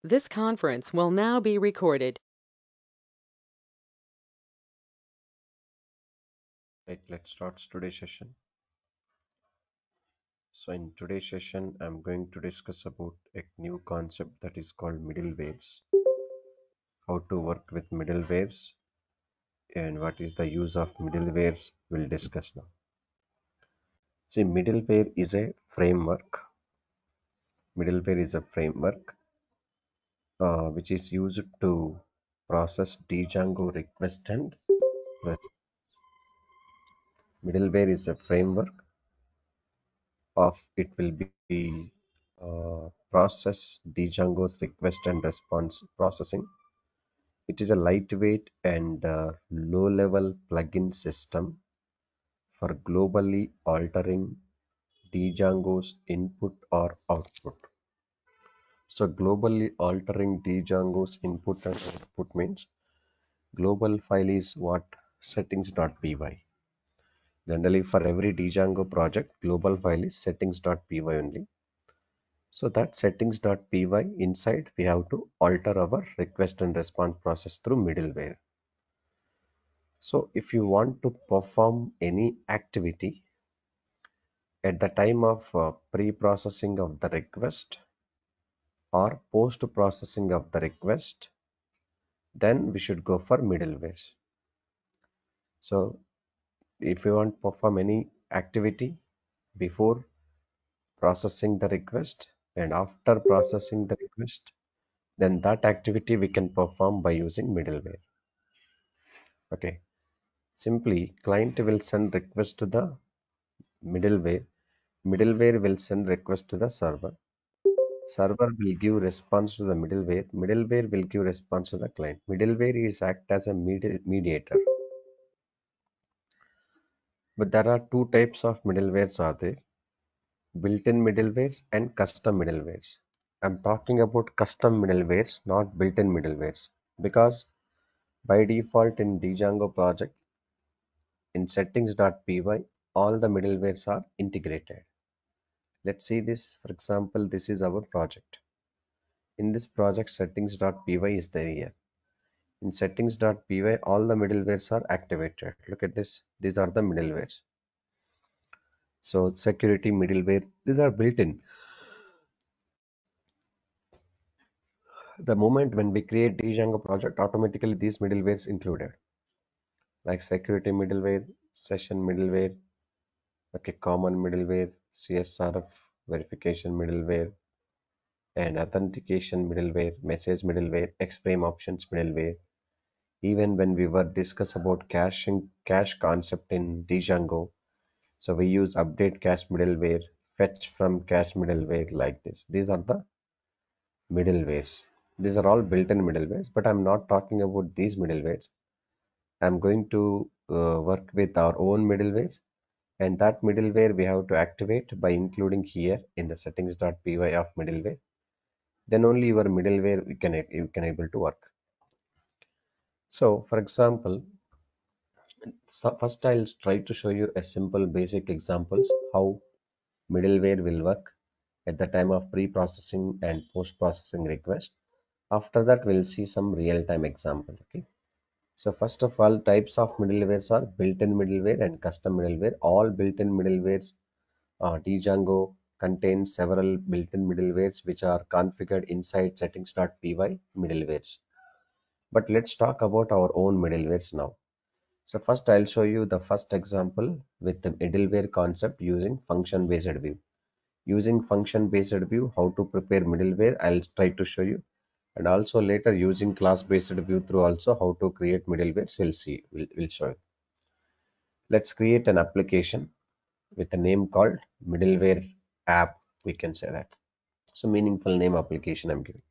This conference will now be recorded. Right, let's start today's session. So in today's session, I'm going to discuss about a new concept that is called middlewares, how to work with middlewares, and what is the use of middlewares we'll discuss now. See, middleware is a framework. Middleware is a framework which is used to process Django request and response. Middleware is a framework of it will be process Django's request and response processing. It is a lightweight and low-level plugin system for globally altering Django's input or output. So globally altering Django's input and output means global file is what settings.py. Generally for every Django project, global file is settings.py only. So that settings.py inside we have to alter our request and response process through middleware. So if you want to perform any activity at the time of pre-processing of the request or post-processing of the request, then we should go for middlewares. So if you want to perform any activity before processing the request and after processing the request, then that activity we can perform by using middleware. Okay. Simply, client will send request to the middleware. Middleware will send request to the server. Server will give response to the middleware. Middleware will give response to the client. Middleware is act as a mediator. But there are two types of middlewares are there. Built-in middlewares and custom middlewares. I'm talking about custom middlewares, not built-in middlewares. Because by default in Django project, in settings.py, all the middlewares are integrated. Let's see this. For example, this is our project. In this project, settings.py is there here. In settings.py, all the middlewares are activated. Look at this. These are the middlewares. So security middleware, these are built in. The moment when we create Django project, automatically these middlewares included, like security middleware, session middleware, okay, common middleware, CSRF verification middleware, and authentication middleware, message middleware, X-frame options middleware. Even when we were discuss about cache concept in Django, so we use update cache middleware, fetch from cache middleware like this. These are the middlewares. These are all built-in middlewares, but I'm not talking about these middlewares. I'm going to work with our own middlewares, and that middleware we have to activate by including here in the settings.py of middleware. Then only your middleware you can able to work. So, for example, so first I'll try to show you a simple basic examples how middleware will work at the time of pre-processing and post-processing request. After that, we'll see some real-time example. Okay. So first of all, types of middlewares are built-in middleware and custom middleware. All built-in middlewares, Django contains several built-in middlewares which are configured inside settings.py middlewares. But let's talk about our own middlewares now. So first I'll show you the first example with the middleware concept using function-based view. Using function-based view, how to prepare middleware, I'll try to show you. And also later using class-based view through also how to create middlewares, we'll show you. Let's create an application with a name called middleware app. We can say that. So meaningful name application I'm giving.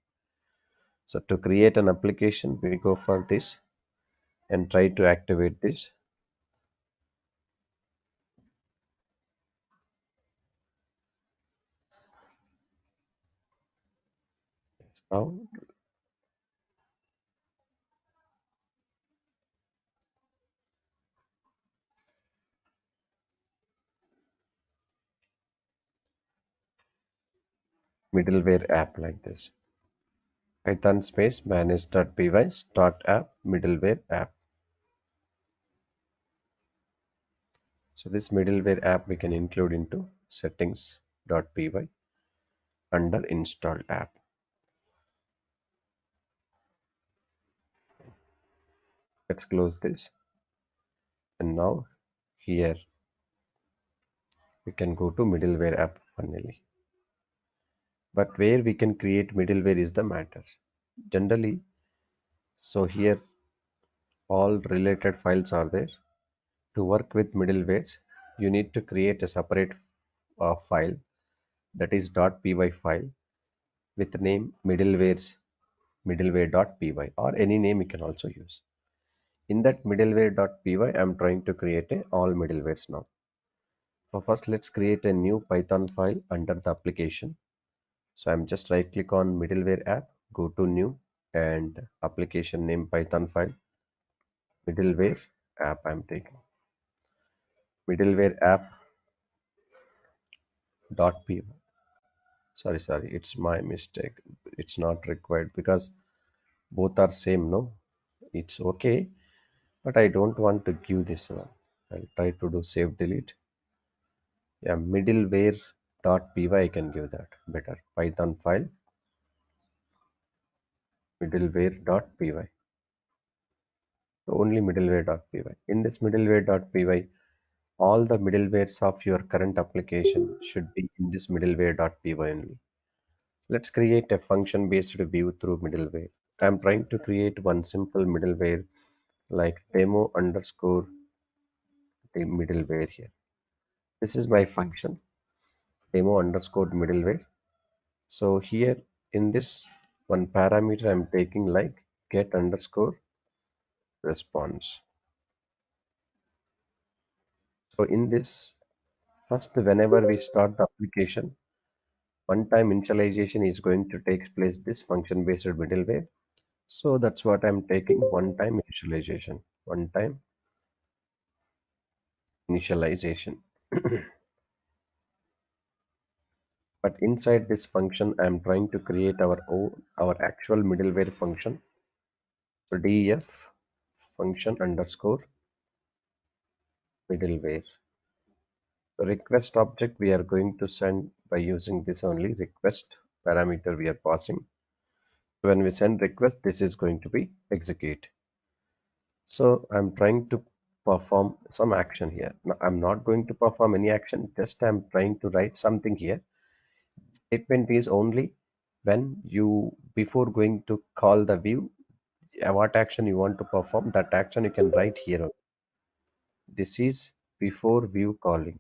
So to create an application, we go for this and try to activate this. Now middleware app like this. Python space manage.py start app middleware app. So this middleware app we can include into settings.py under installed app. Let's close this, and now here we can go to middleware app finally. But where we can create middleware is the matter. Generally, so here all related files are there. To work with middlewares, you need to create a separate file, that is .py file, with the name middleware.py, or any name you can also use. In that middleware.py, I'm trying to create a all middlewares now. So first let's create a new Python file under the application. So I'm just right click on middleware app, go to new, and application name Python file, middleware app I'm taking. Middleware app .py. Sorry, it's my mistake. It's not required because both are same, no? It's okay, but I don't want to give this one. I'll try to do save delete. Yeah, middleware.py I can give that better. Python file middleware.py. So only middleware.py. In this middleware.py, all the middlewares of your current application should be in this middleware.py only. Let's create a function based view through middleware. I'm trying to create one simple middleware like demo underscore the middleware here. This is my function demo underscore middleware. So here in this one parameter I'm taking like get underscore response. So in this first, whenever we start the application, one time initialization is going to take place this function based middleware. So that's what I'm taking, one time initialization, one time initialization. But inside this function, I'm trying to create our own, our actual middleware function. So def function underscore middleware. The request object we are going to send by using this only request parameter we are passing. So when we send request, this is going to be execute. So I'm trying to perform some action here. Now, I'm not going to perform any action, just I'm trying to write something here. Statement is only when you, before going to call the view, what action you want to perform, that action you can write here. This is before view calling.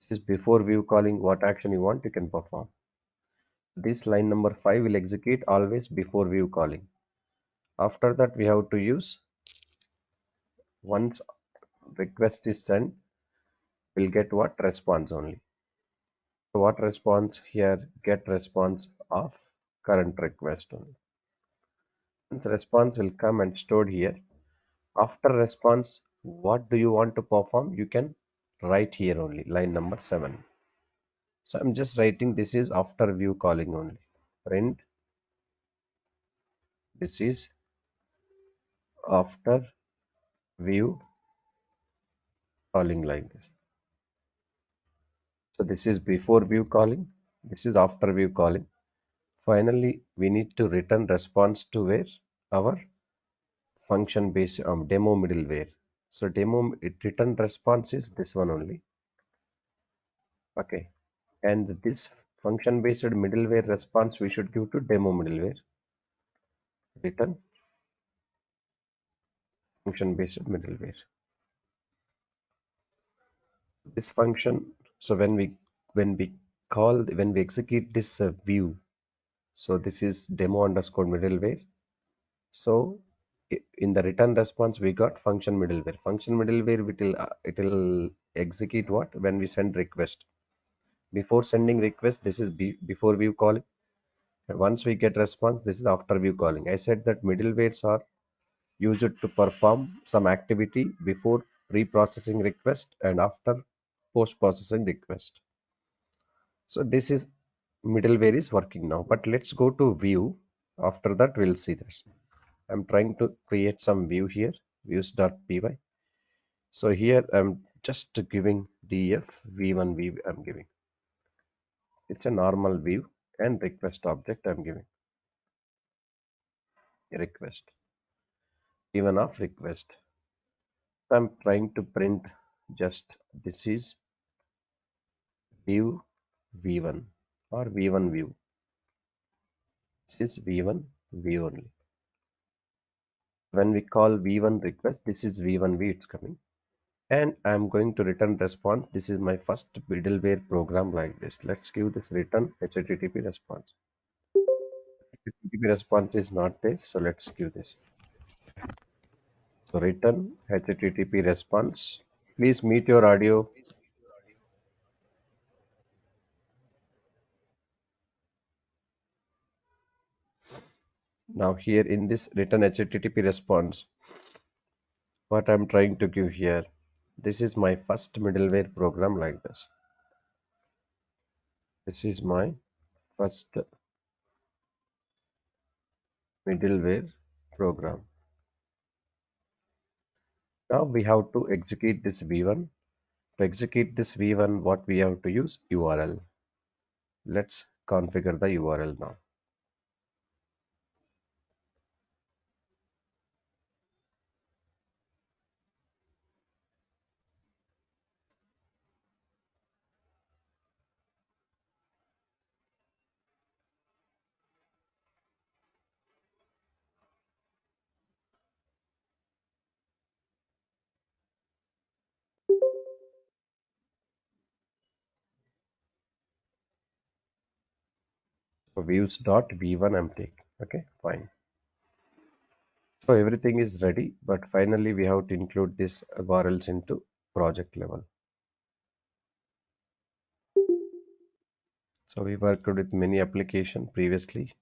This is before view calling, what action you want, you can perform. This line number 5 will execute always before view calling. After that, we have to use once request is sent, we'll get what response only. So what response here? Get response of current request only. Once response will come and stored here. After response, what do you want to perform? You can write here only, line number 7. So I'm just writing this is after view calling only. Print this is after view calling like this. So this is before view calling. This is after view calling. Finally, we need to return response to where our function based demo middleware. So demo return response is this one only. Okay, and this function based middleware response we should give to demo middleware. Return function based middleware. This function. So when we execute this view. So this is demo underscore middleware. So in the return response we got function middleware. Function middleware it will execute what when we send request. Before sending request, this is before view calling. And once we get response, this is after view calling. I said that middlewares are used to perform some activity before pre-processing request and after post-processing request. So this is middleware is working now. But let's go to view. After that, we'll see this. I'm trying to create some view here, views.py. So here I'm just giving df v1 view I'm giving. It's a normal view and request object I'm giving a request, v1 of request. So I'm trying to print just this is view v1 or v1 view. This is v1 view only. When we call v1 request, this is v1 view it's coming. And I'm going to return response. This is my first middleware program like this. Let's give this return HTTP response. HTTP response is not there, so let's give this. So return HTTP response. Please mute your audio. Now here in this return HTTP response, what I'm trying to give here, this is my first middleware program like this. This is my first middleware program. Now we have to execute this v1. To execute this v1, what we have to use? URL. Let's configure the URL now. So views.v1 I'm taking. Okay, fine. So everything is ready, but finally we have to include this URLs into project level. So we worked with many application previously,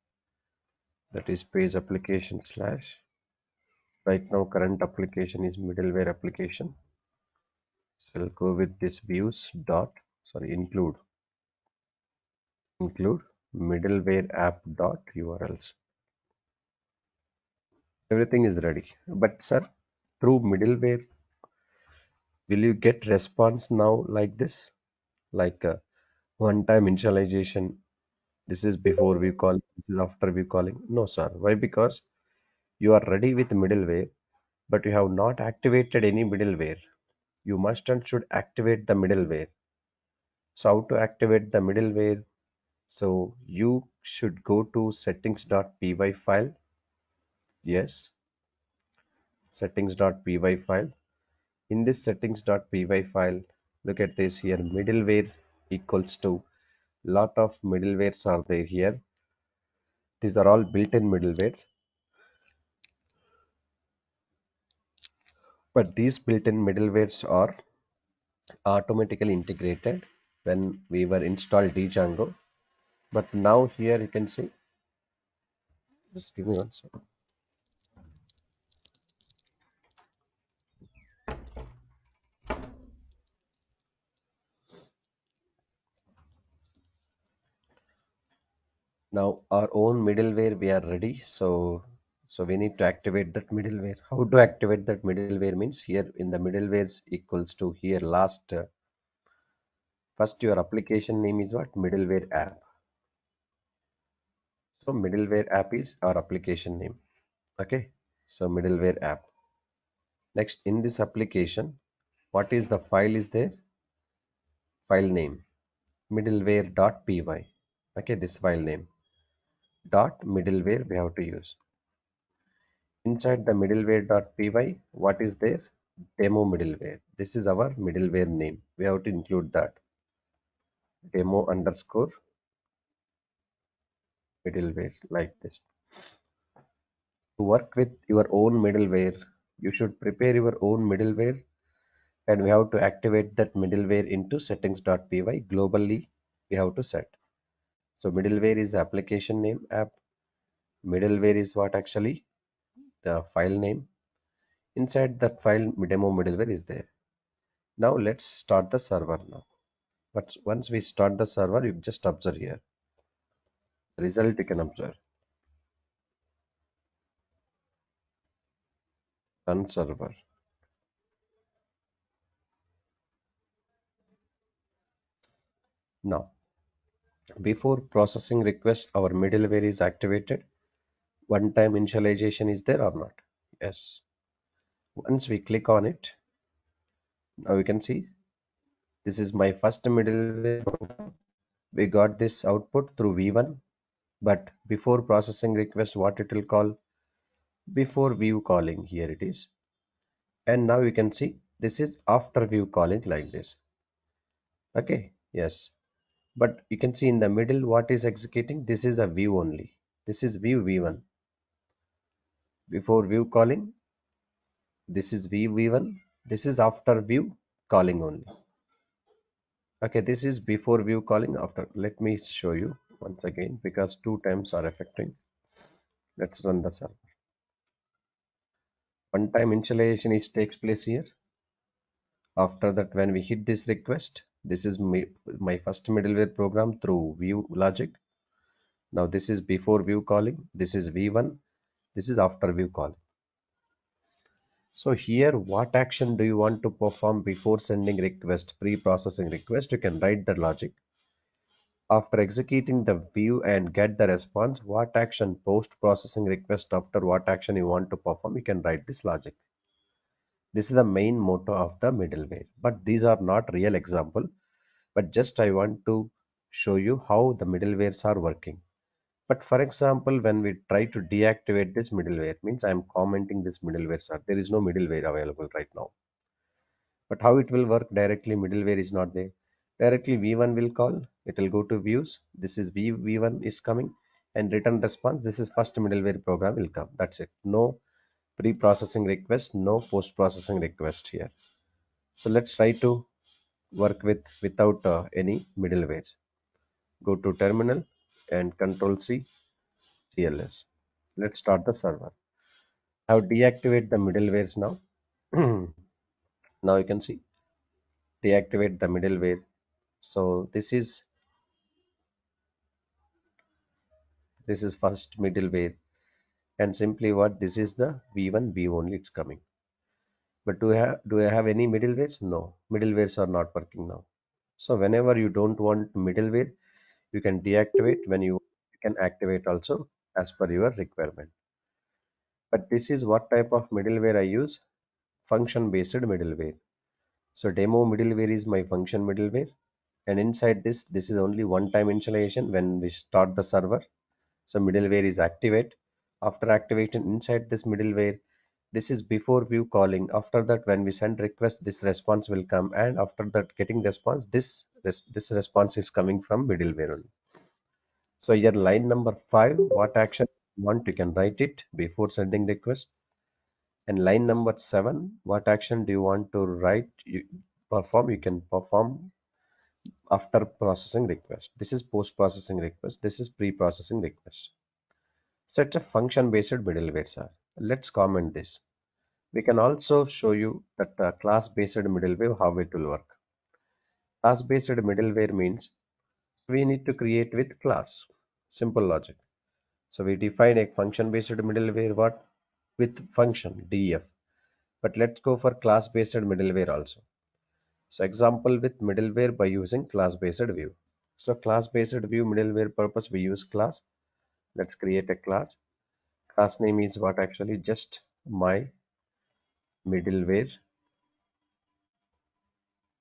that is page application slash. Right now current application is middleware application. So we'll go with this views dot, sorry, include middleware app dot URLs. Everything is ready. But sir, through middleware, will you get response now like this? Like one-time initialization. This is before we call, this is after we calling. No, sir. Why? Because you are ready with middleware, but you have not activated any middleware. You must and should activate the middleware. So how to activate the middleware? So you should go to settings.py file. Yes, settings.py file. In this settings.py file, look at this here, middleware equals to lot of middlewares are there here. These are all built-in middlewares, but these built-in middlewares are automatically integrated when we were installed Django. But now here you can see, just give me one second. Now our own middleware we are ready. So we need to activate that middleware. How to activate that middleware means here in the middlewares equals to here last first your application name is what? Middleware app. So middleware app is our application name. Okay. So middleware app. Next in this application, what is the file is there? File name middleware.py. Okay, this file name dot middleware we have to use. Inside the middleware.py, what is there? Demo middleware. This is our middleware name. We have to include that. Demo underscore middleware like this. To work with your own middleware, you should prepare your own middleware and we have to activate that middleware into settings.py. Globally, we have to set. So middleware is application name app. Middleware is what actually? The file name. Inside that file, demo middleware is there. Now let's start the server now. But once we start the server, you just observe here. The result you can observe. Run server. Now, before processing request, our middleware is activated. One time initialization is there or not? Yes. Once we click on it, now we can see this is my first middleware program. We got this output through V1, but before processing request, what it will call? Before view calling, here it is. And now you can see this is after view calling like this. Okay, yes. But you can see in the middle what is executing. This is a view only. This is view V1. Before view calling, this is view V1. This is after view calling only. Okay, this is before view calling after. Let me show you once again because two times are affecting. Let's run the server. One time initialization is takes place here. After that, when we hit this request, this is my first middleware program through view logic. Now this is before view calling. This is V1. This is after view call. So here, what action do you want to perform before sending request, pre-processing request? You can write the logic. After executing the view and get the response, what action post-processing request after what action you want to perform, you can write this logic. This is the main motto of the middleware. But these are not real example. But just I want to show you how the middlewares are working. But for example, when we try to deactivate this middleware, means I am commenting this middleware, sir. There is no middleware available right now. But how it will work directly, middleware is not there. Directly V1 will call, it will go to views. This is V1 is coming and return response. This is first middleware program will come. That's it. No pre-processing request, no post-processing request here. So let's try to work without any middlewares. Go to terminal and control C TLS. Let's start the server. I have deactivate the middlewares now. Now you can see deactivate the middleware. So this is first middleware and simply what this is the V1 V only it's coming. But do I have any middlewares? No, middlewares are not working now. So whenever you don't want middleware, you can deactivate. When you can activate also as per your requirement. But this is what type of middleware I use? Function based middleware. So demo middleware is my function middleware. And inside this is only one time initialization when we start the server. So middleware is activate. After activation inside this middleware, this is before view calling. After that, when we send request, this response will come. And after that getting response, this response is coming from middleware only. So here line number 5, what action you want, you can write it before sending request. And line number 7, what action do you want to write, you can perform after processing request. This is post processing request. This is pre-processing request. So it's a function based middleware, sir. Let's comment this. We can also show you that class based middleware, how it will work. Class based middleware means we need to create with class. Simple logic. So we define a function based middleware what? With function def. But let's go for class based middleware also. So example with middleware by using class based view. So class based view middleware purpose we use class. Let's create a class. Class name is what, actually just my middleware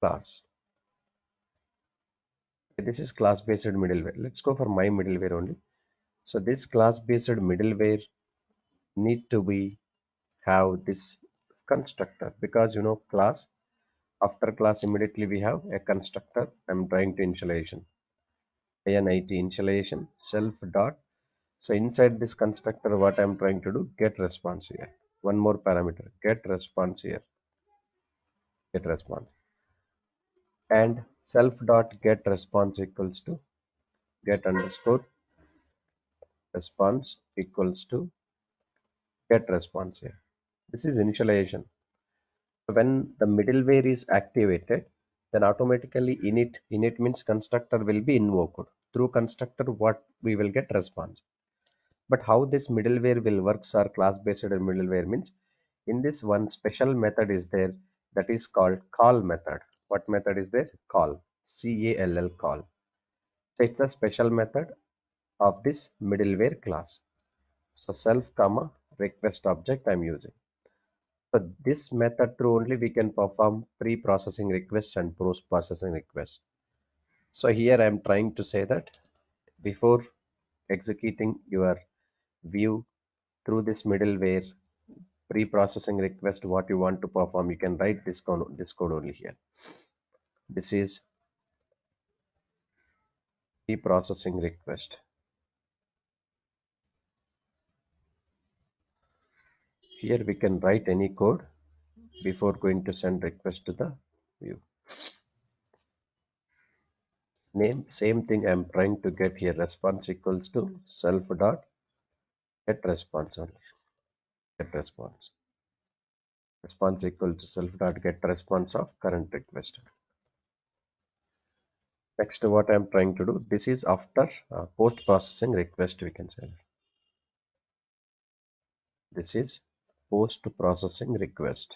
class. Okay, this is class based middleware. Let's go for my middleware only. So this class based middleware need to be have this constructor, because class, after class immediately we have a constructor. I'm trying to initialization init initialization self dot. So inside this constructor, what I'm trying to do, get response here. One more parameter, get response here, get response. And self dot get response equals to get underscore response equals to get response here. This is initialization. So when the middleware is activated, then automatically init means constructor will be invoked. through constructor what we will get response. But how this middleware will works are class based middleware means in this one special method is there that is called call method. What method is there? Call. C-A-L-L call. So it's a special method of this middleware class. So self comma request object I'm using. So this method through only we can perform pre-processing requests and post-processing requests. So here I'm trying to say that before executing your view through this middleware pre-processing request what you want to perform, you can write this code only here. This is pre-processing request. Here we can write any code before going to send request to the view. Name same thing I'm trying to get here, response equals to self dot get response only. Get response. Response equal to self dot get response of current request. Next, what I'm trying to do, this is after post processing request, we can say. This is post processing request.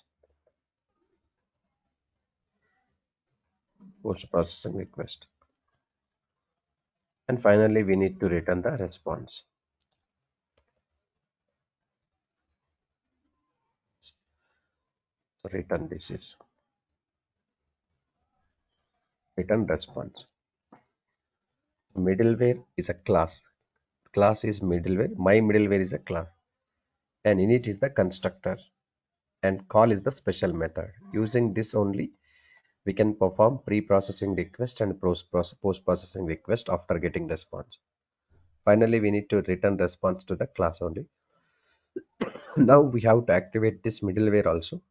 Post processing request. And finally, we need to return the response. So return this is return response. Middleware is a class. Class is middleware. My middleware is a class. And init is the constructor. And call is the special method. Using this only, we can perform pre-processing request and post-processing request after getting response. Finally, we need to return response to the class only. Now we have to activate this middleware also.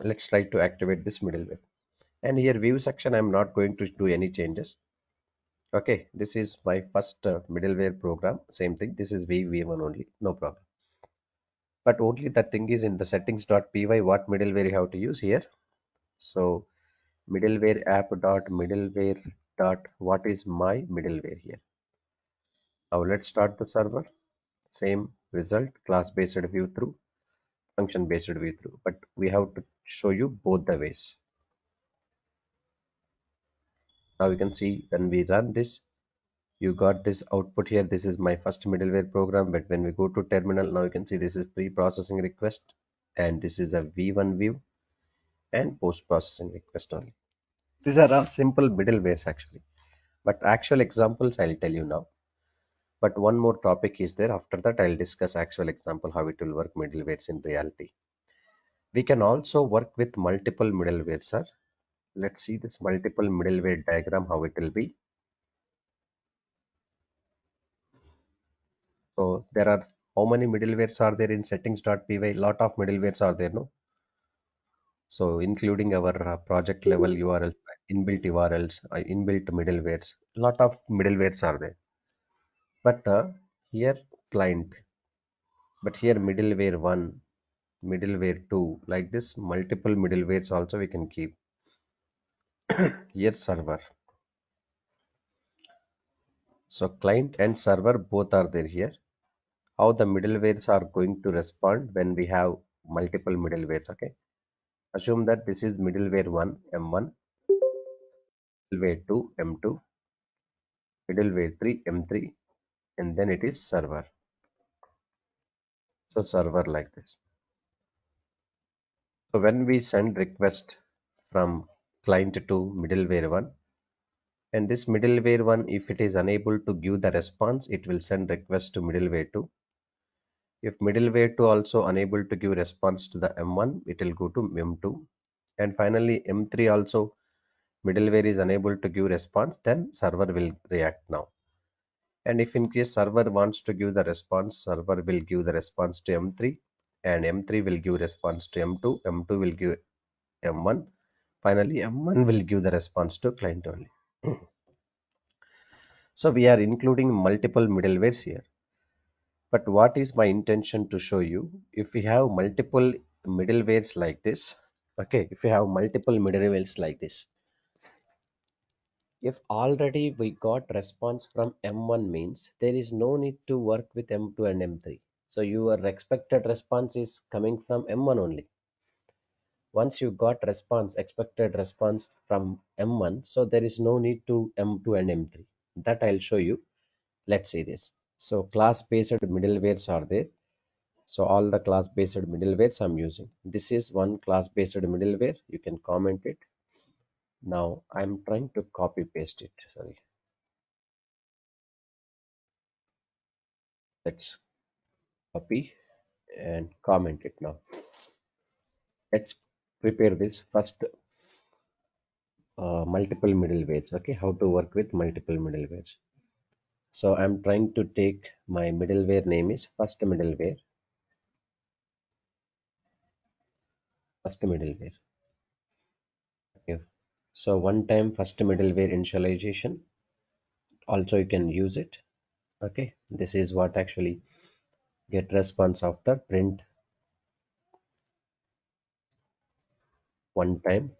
Let's try to activate this middleware. And here view section, I'm not going to do any changes. Okay, this is my first middleware program. Same thing. This is v1 only. No problem. But only the thing is in the settings.py what middleware you have to use here. So middleware app dot middleware dot what is my middleware here. Now let's start the server. Same result, class based view through, function based view through. But we have to show you both the ways. Now you can see when we run this, you got this output here. This is my first middleware program. But when we go to terminal, now you can see this is pre-processing request, and this is a v1 view and post-processing request only. These are all simple middlewares actually. But actual examples I'll tell you now. But one more topic is there. After that, I'll discuss actual example how it will work middlewares in reality. We can also work with multiple middlewares, sir. Let's see this multiple middleware diagram, how it will be. So there are how many middlewares are there in settings.py? Lot of middlewares are there, no? So including our project level URLs, inbuilt URLs, inbuilt middlewares, lot of middlewares are there. But here client, but here middleware one, middleware two, like this multiple middlewares also we can keep. Here server. So client and server both are there here. How the middlewares are going to respond when we have multiple middlewares, okay? Assume that this is middleware 1, M1, middleware 2, M2, middleware 3, M3, and then it is server. So server like this. So when we send request from client to middleware 1, and this middleware 1, if it is unable to give the response, it will send request to middleware 2. If middleware 2 also unable to give response to the M1, it will go to M2. And finally M3 also middleware is unable to give response, then server will react now. And if in case server wants to give the response, server will give the response to M3, and M3 will give response to M2, M2 will give M1, finally M1 will give the response to client only. So we are including multiple middlewares here. But what is my intention to show you? If we have multiple middlewares like this, okay, if we have multiple middlewares like this, If already we got response from M1 means there is no need to work with M2 and M3. So your expected response is coming from M1 only. Once you got response, expected response from M1, so there is no need to M2 and M3. That I'll show you. Let's see this. So class-based middlewares are there. So all the class-based middlewares I'm using. This is one class-based middleware. You can comment it. Now I'm trying to copy paste it. Sorry. Let's copy and comment it now. Let's prepare this first multiple middlewares. Okay, how to work with multiple middlewares. So I'm trying to take my middleware name is first middleware. Okay. So one time first middleware initialization. Also you can use it. Okay, this is what actually get response after print one time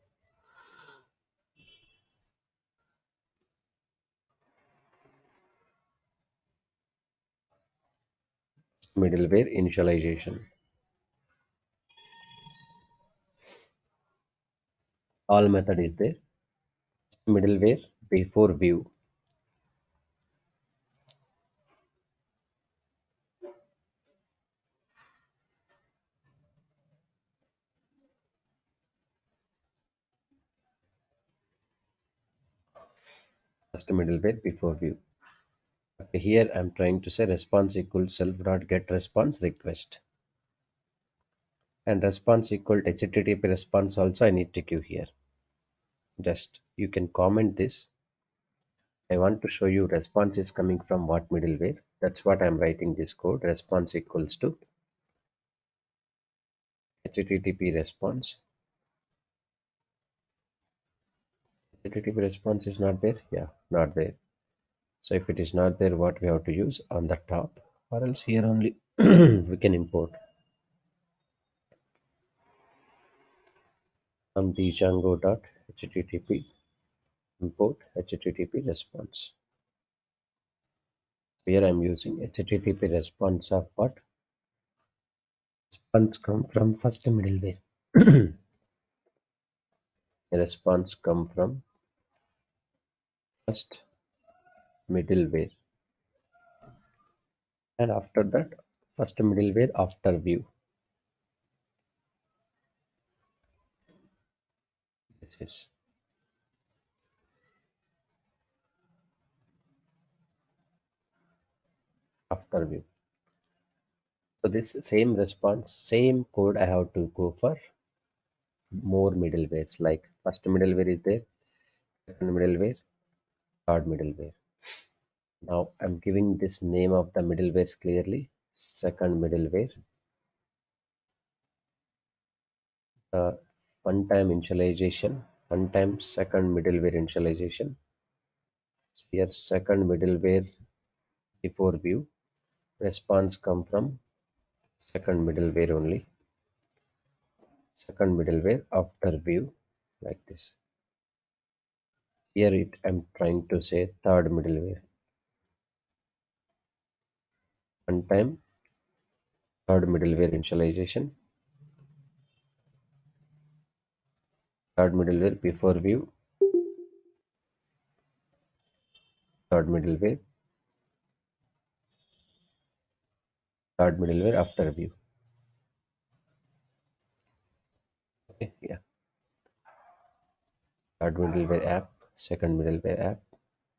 middleware initialization. All method is there. Middleware before view. First middleware before view. Okay, here I'm trying to say response equals self dot get response request, and response equal to HTTP response also I need to give here. Just you can comment this. I want to show you response is coming from what middleware. That's what I'm writing this code. Response equals to HTTP response. HTTP response is not there. Yeah, not there. So if it is not there, what we have to use on the top, or else here only we can import from the Django.http import HTTP response. Here I'm using HTTP response of what? Response come from first middleware. Response come from first middleware, and after that first middleware after view. This is after view. So this same response, same code I have to go for more middlewares. Like first middleware is there, second middleware, third middleware. Now I'm giving this name of the middlewares clearly. Second middleware, one time initialization, one time second middleware initialization. Here second middleware before view. Response come from second middleware only. Second middleware after view, like this. Here it I'm trying to say third middleware. One time third middleware initialization. Third middleware before view. Third middleware. Third middleware after view. Okay, yeah. Third middleware app, second middleware app.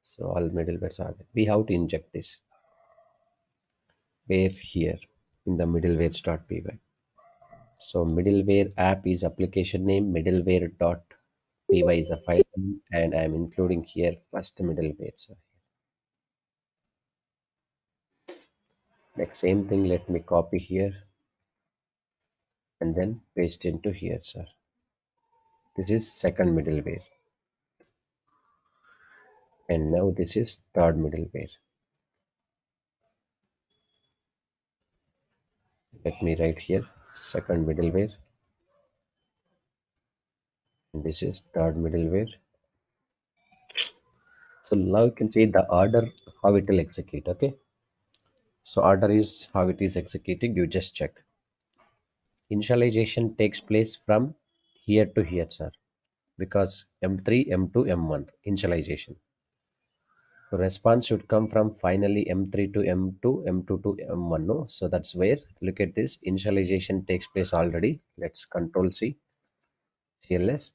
So all middlewares are there. We have to inject this where here in the middleware.py. So middleware app is application name, middleware.py is a file name, and I'm including here first middleware. So like same thing, let me copy here and then paste into here, sir. This is second middleware, and now this is third middleware. Let me write here second middleware, and this is third middleware. So now you can see the order how it will execute. Okay. So order is how it is executing. You just check. Initialization takes place from here to here, sir, because M3, M2, M1 initialization. So response should come from finally M3 to M2, M2 to M1. No, so that's where look at this initialization takes place already. Let's Control C, CLS,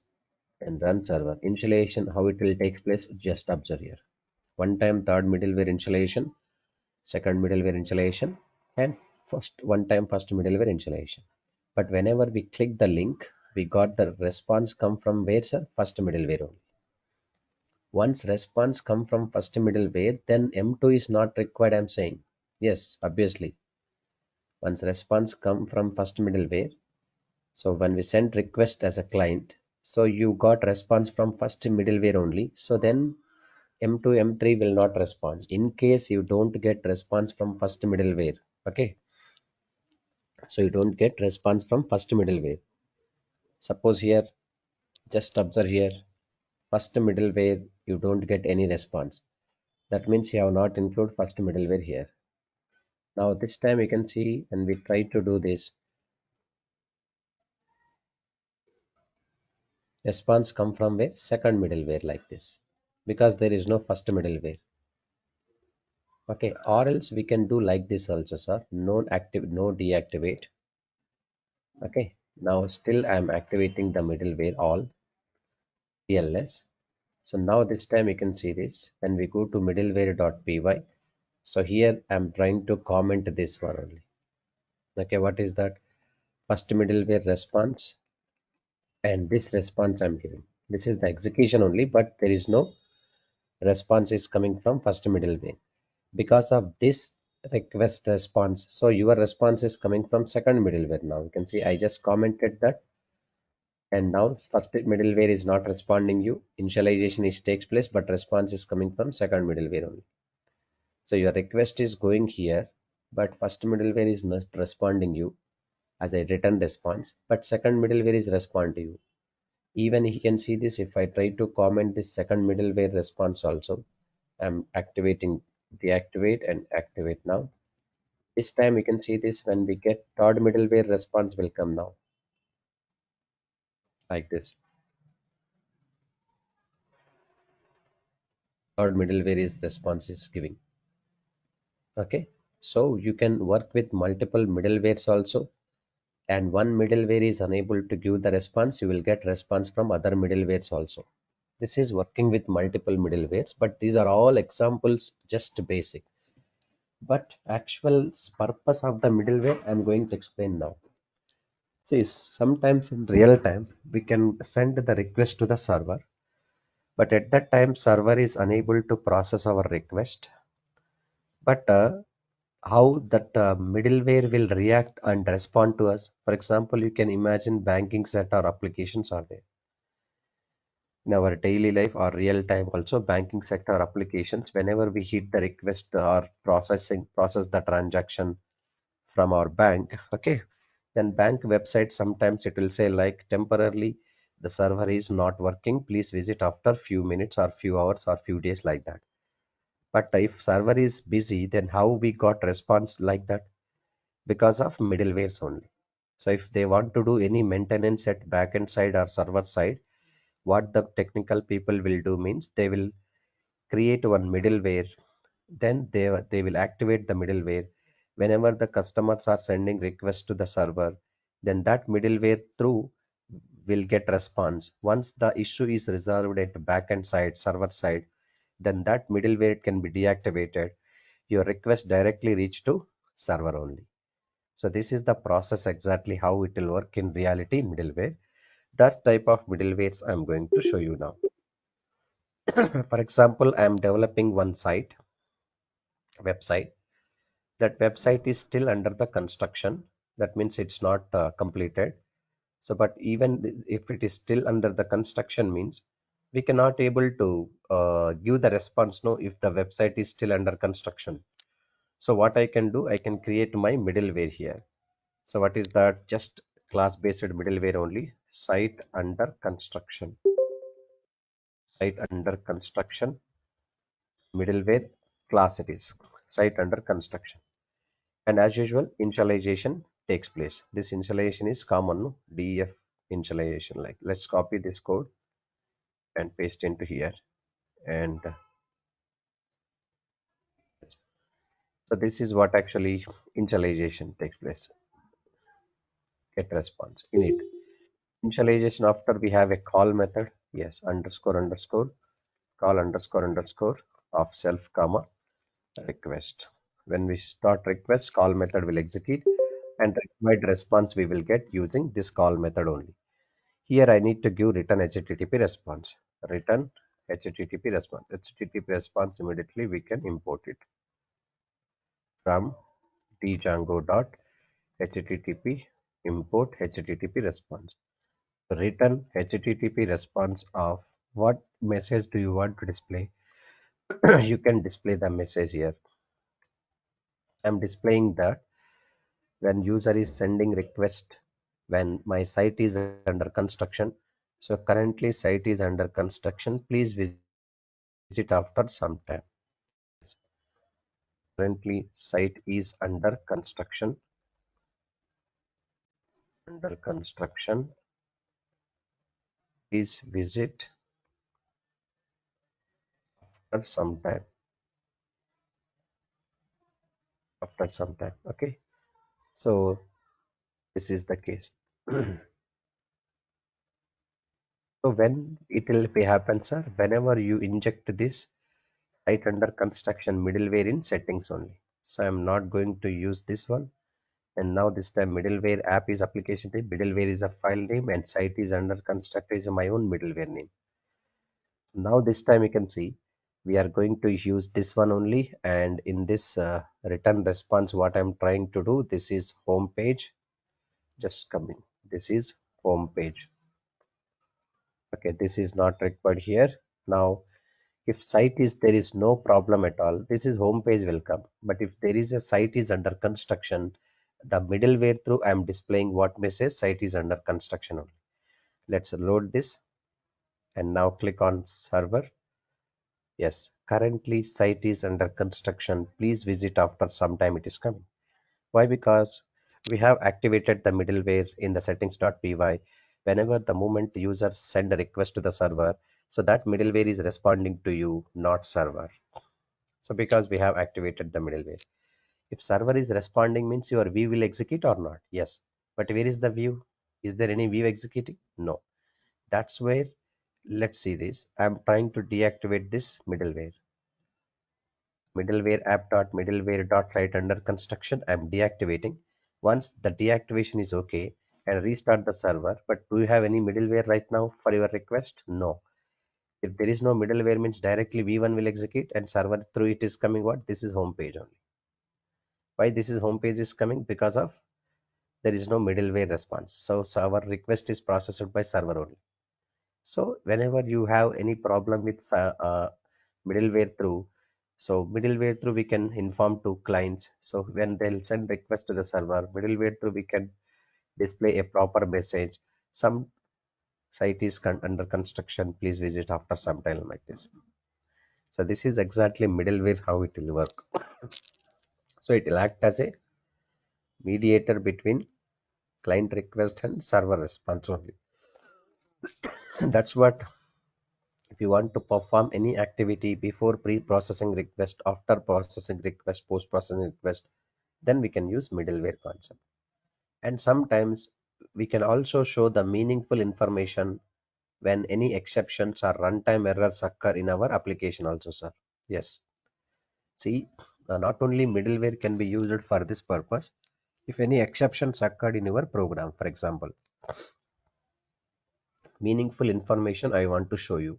and run server. Initialization how it will take place. Just observe here. One time third middleware initialization, second middleware initialization, and first one time first middleware initialization. But whenever we click the link, we got the response come from where, sir? First middleware only. Once response come from first middleware, then M2 is not required, I'm saying. Yes, obviously. Once response come from first middleware, so when we send request as a client, so you got response from first middleware only. So then M2, M3 will not respond. In case you don't get response from first middleware, okay? So you don't get response from first middleware. Suppose here, just observe here, first middleware, you don't get any response. That means you have not included first middleware here. Now this time you can see when we try to do this, response come from where? Second middleware like this. Because there is no first middleware. Okay, or else we can do like this also, sir. No active, no deactivate. Okay, now still I am activating the middleware all TLS. So now this time you can see this when we go to middleware.py. So here I'm trying to comment this one only. Okay, what is that? First middleware response and this response I'm giving. This is the execution only, but there is no response is coming from first middleware. Because of this request response, so your response is coming from second middleware. Now you can see I just commented that, and now first middleware is not responding you. Initialization is takes place, but response is coming from second middleware only. So your request is going here, but first middleware is not responding you as a written response, but second middleware is respond to you. Even you can see this if I try to comment this second middleware response also. I'm activating, deactivate and activate now. This time we can see this when we get third middleware response will come now like this. Third middleware is response is giving. Okay. So you can work with multiple middlewares also, and one middleware is unable to give the response, you will get response from other middlewares also. This is working with multiple middlewares, but these are all examples, just basic. But actual purpose of the middleware I'm going to explain now. See, sometimes in real time we can send the request to the server, but at that time server is unable to process our request. But how that middleware will react and respond to us. For example, you can imagine banking sector applications are there in our daily life or real time also banking sector applications. Whenever we hit the request or process the transaction from our bank, okay, then bank website sometimes it will say like temporarily the server is not working. Please visit after few minutes or few hours or few days like that. But if server is busy, then how we got response like that? Because of middlewares only. So if they want to do any maintenance at backend side or server side, what the technical people will do means they will create one middleware. Then they will activate the middleware. Whenever the customers are sending requests to the server, then that middleware through will get response. Once the issue is resolved at backend side, server side, then that middleware can be deactivated. Your request directly reach to server only. So this is the process exactly how it will work in reality middleware. That type of middlewares I'm going to show you now. For example, I'm developing one site, website. That website is still under the construction. That means it's not completed. So, but even if it is still under the construction means we cannot able to give the response no if the website is still under construction. So what I can do, I can create my middleware here. So what is that? Just class based middleware only. Site under construction. Site under construction. middleware class it is, site under construction. And as usual, initialization takes place. This initialization is common, no? def initialization. Like let's copy this code and paste into here. And so this is what actually initialization takes place. Get response init. Initialization after we have a call method. Yes, underscore underscore call underscore underscore of self comma request. When we start request, call method will execute and required response we will get using this call method only. Here I need to give return HTTP response. Return HTTP response. HTTP response immediately we can import it from Django dot HTTP import HTTP response. Return HTTP response of what message do you want to display? You can display the message here. I'm displaying that when user is sending request when my site is under construction. So currently site is under construction. Please visit after some time. Currently site is under construction. Under construction. Please visit after some time. After some time. Okay. So this is the case. So when it will be happen, sir, whenever you inject this site under construction middleware in settings only. So I'm not going to use this one. And now this time middleware app is application name, middleware is a file name, and site is under construct is my own middleware name. Now this time you can see we are going to use this one only, and in this return response what I'm trying to do, this is home page, just coming, this is home page. Okay, this is not required here. Now if site is there is no problem at all, this is home page will come. But if there is a site is under construction, the middleware through I'm displaying what message site is under construction only. Let's load this and now click on server. Yes, currently site is under construction. Please visit after some time it is coming. Why? Because we have activated the middleware in the settings.py. Whenever the moment users send a request to the server, so that middleware is responding to you, not server. So because we have activated the middleware. If server is responding means your view will execute or not? Yes. But where is the view? Is there any view executing? No. That's where, let's see this. I'm trying to deactivate this middleware. Middleware app.middleware.site under construction. I'm deactivating. Once the deactivation is okay, and restart the server. But do you have any middleware right now for your request? No. If there is no middleware means directly v1 will execute and server through it is coming what? This is home page only. Why this is home page is coming? Because of there is no middleware response. So our request is processed by server only. So whenever you have any problem with middleware through, so middleware through we can inform to clients. So when they'll send request to the server, middleware through we can display a proper message. Some site is under construction. Please visit after some time like this. So this is exactly middleware how it will work. So it will act as a mediator between client request and server response only. That's what if you want to perform any activity before pre-processing request, after processing request, post-processing request, then we can use middleware concept. And sometimes we can also show the meaningful information when any exceptions or runtime errors occur in our application also, sir. Yes. See, not only middleware can be used for this purpose. If any exceptions occurred in your program, for example, meaningful information I want to show you.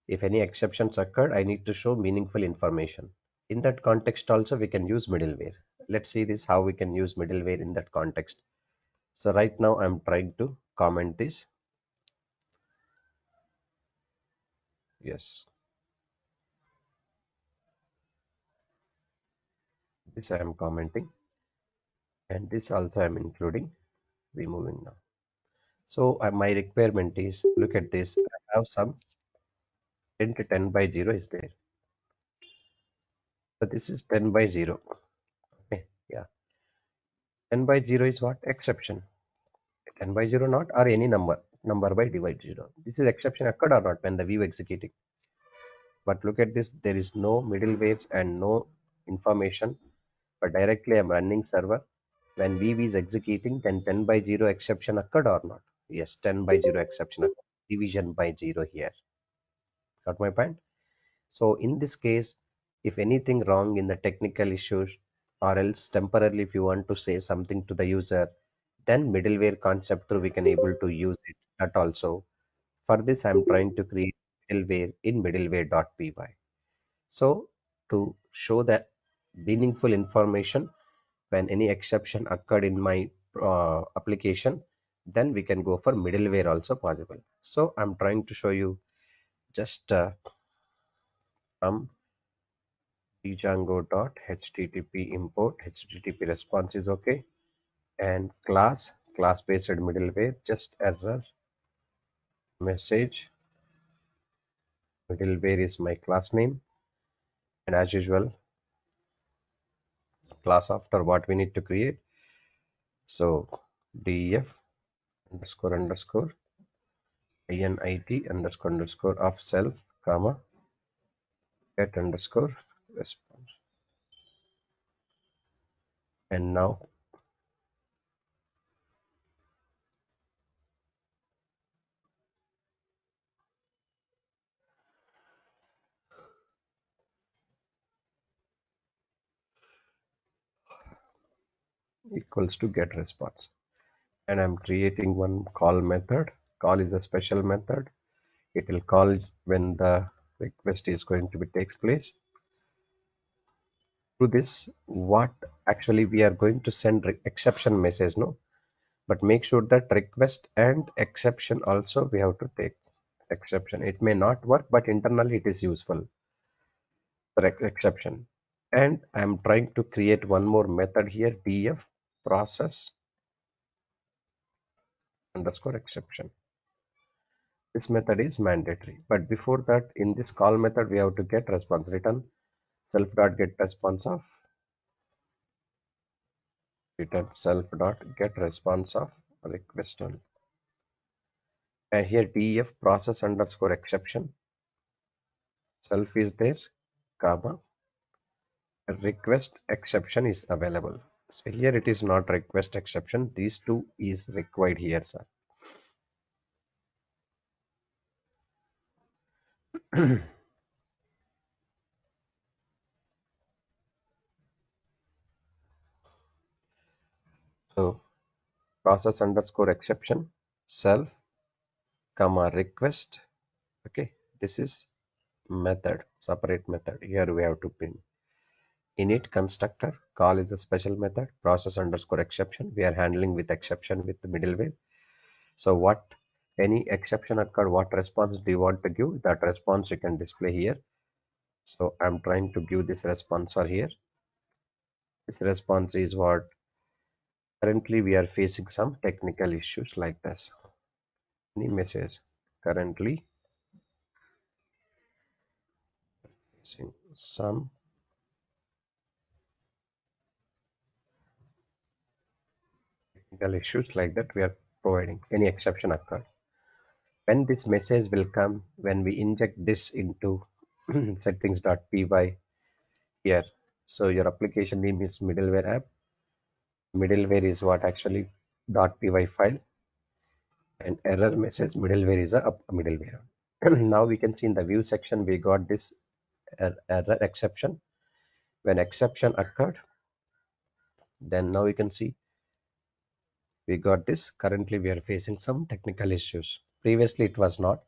If any exceptions occurred, I need to show meaningful information. In that context also we can use middleware. Let's see this how we can use middleware in that context. So right now I'm trying to comment this. Yes, this I am commenting, and this also I'm including. We moving now. So my requirement is, look at this, I have some int 10 by 0 is there. So this is 10 by 0. Okay, yeah. 10 by 0 is what? Exception. 10 by 0 not or any number by divide 0. This is exception occurred or not when the view executing. But look at this, there is no middle waves and no information, but directly I'm running server. When view is executing, then 10 by 0 exception occurred or not? Yes, 10 by 0 exception occurred. Division by 0 here. Got my point? So in this case, if anything wrong in the technical issues, or else temporarily if you want to say something to the user, then middleware concept through we can able to use it. That also. For this, I'm trying to create middleware in middleware.py. So to show that meaningful information when any exception occurred in my application, then we can go for middleware also possible. So I'm trying to show you just from django.http import http response is okay, and class based middleware just error message. Middleware is my class name, and as usual class after what we need to create. So def underscore underscore init underscore of self comma get underscore response, and now equals to get response, and I'm creating one call method. Call is a special method. It will call when the request is going to be takes place. Through this, what actually we are going to send exception message, no, but make sure that request and exception also we have to take exception. It may not work, but internally it is useful, the exception. And I'm trying to create one more method here, df process underscore exception. This method is mandatory, but before that, in this call method we have to get response. Return self dot get response of, return self dot get response of request only. And here def process underscore exception, self is there, comma, request exception is available. So here it is not request exception. These two is required here, sir. So process underscore exception, self, comma, request. Okay, this is method, separate method. Here we have to pin init constructor. Call is a special method. Process underscore exception. We are handling with exception with the middleware. So what any exception occurred, what response do you want to give? That response you can display here. So I'm trying to give this response for here. This response is what currently we are facing some technical issues like this. Any message currently facing some technical issues like that we are providing. Any exception occurred. When this message will come, when we inject this into settings.py here. So your application name is middleware app. Middleware is what actually .py file, and error message middleware is a middleware. Now we can see in the view section we got this error exception. When exception occurred, then now we can see we got this. Currently we are facing some technical issues. Previously it was not.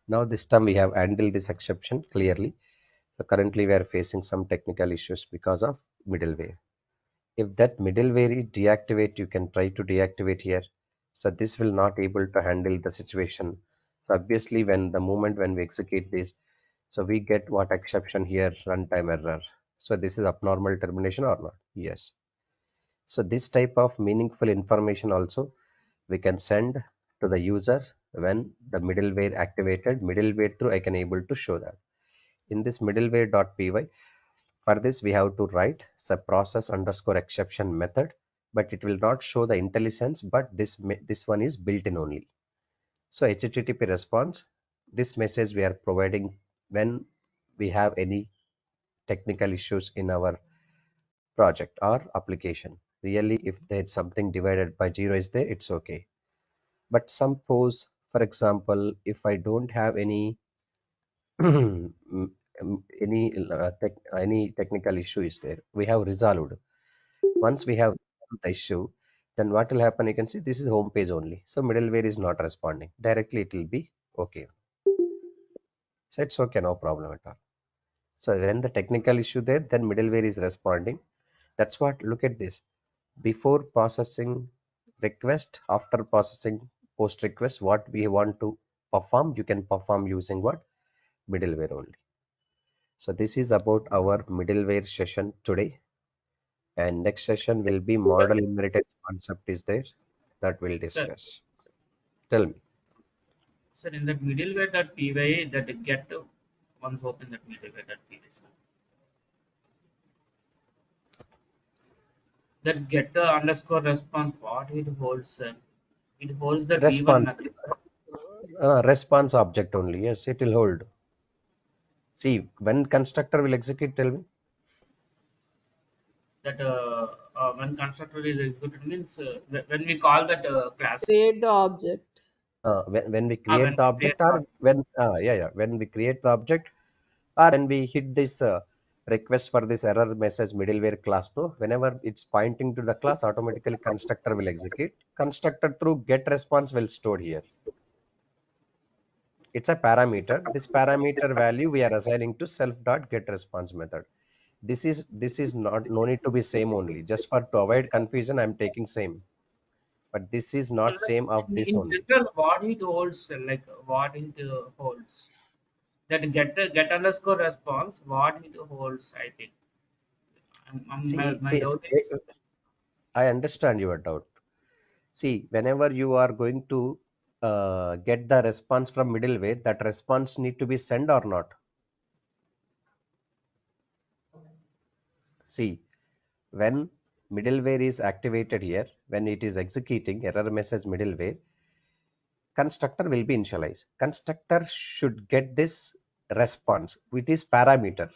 Now this time we have handled this exception clearly. So currently we are facing some technical issues because of middleware. If that middleware is deactivate, you can try to deactivate here. So this will not able to handle the situation. So obviously when the moment when we execute this, so we get what exception here, runtime error. So this is abnormal termination or not? Yes. So this type of meaningful information also we can send to the user when the middleware activated. Middleware through I can able to show that. In this middleware.py, For this, we have to write sub process underscore exception method, but it will not show the IntelliSense, but this one is built in only. So HTTP response, this message we are providing when we have any technical issues in our project or application. Really, if there's something divided by zero is there, it's okay. But suppose, for example, if I don't have any mm, any technical issue is there, we have resolved. Once we have resolved the issue, then what will happen? You can see this is home page only. So middleware is not responding. Directly it will be okay. So it's okay, no problem at all. So when the technical issue there, then middleware is responding. That's what, look at this. Before processing request, after processing post request, what we want to perform, you can perform using what? Middleware only. So this is about our middleware session today. And next session will be model inheritance concept is there that we'll Sir, discuss. Tell me. sir, in that middleware.py, that get once open that middleware.py, sir. That get underscore response, what it holds, sir? It holds the v1 Response. method, sir. Response object only. Yes, it will hold. See, when constructor will execute, tell me. That when constructor is executed means when we call that class, Create the object. When we when create the we create object, or object, when when we create the object, or when we hit this request for this error message middleware class, no, whenever it's pointing to the class, automatically constructor will execute. Constructor through get response will store here. It's a parameter. This parameter value we are assigning to self dot get response method. This is not, no need to be same only. Just for to avoid confusion, I'm taking same, but this is not same of this in only. general, what it holds, like what it holds. That get underscore response, what it holds, I think. See, My see, see, doubt is I understand your doubt. See, whenever you are going to get the response from middleware, that response need to be sent or not. See, when middleware is activated here, when it is executing error message middleware, constructor will be initialized. Constructor should get this response, which is parameter.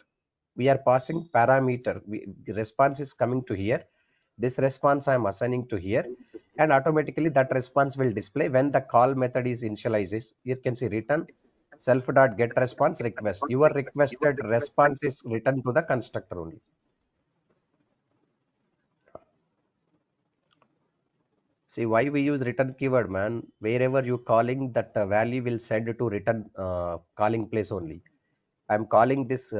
We are passing parameter. Response is coming to here. This response I am assigning to here, and automatically that response will display when the call method is initialized. You can see return self dot get response request. Your requested response is written to the constructor only. See why we use return keyword, man. Wherever you calling, that value will send to return calling place only. I'm calling this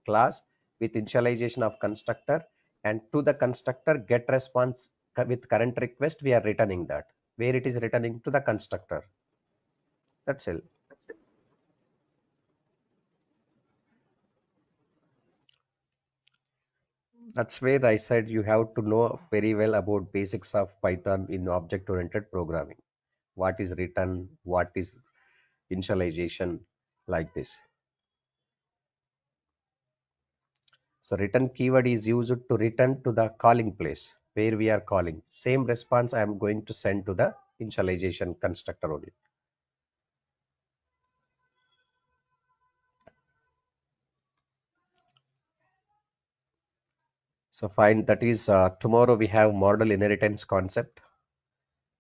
class with initialization of constructor, and to the constructor get response with current request, we are returning that. Where it is returning to the constructor. That's it. That's where I said you have to know very well about basics of Python in object-oriented programming. What is return, what is initialization, like this. So return keyword is used to return to the calling place where we are calling. Same response I am going to send to the initialization constructor only. So fine, that is tomorrow we have model inheritance concept,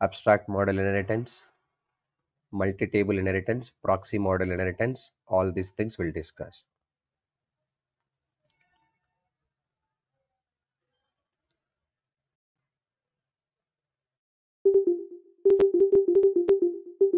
abstract model inheritance, multi-table inheritance, proxy model inheritance. All these things we'll discuss.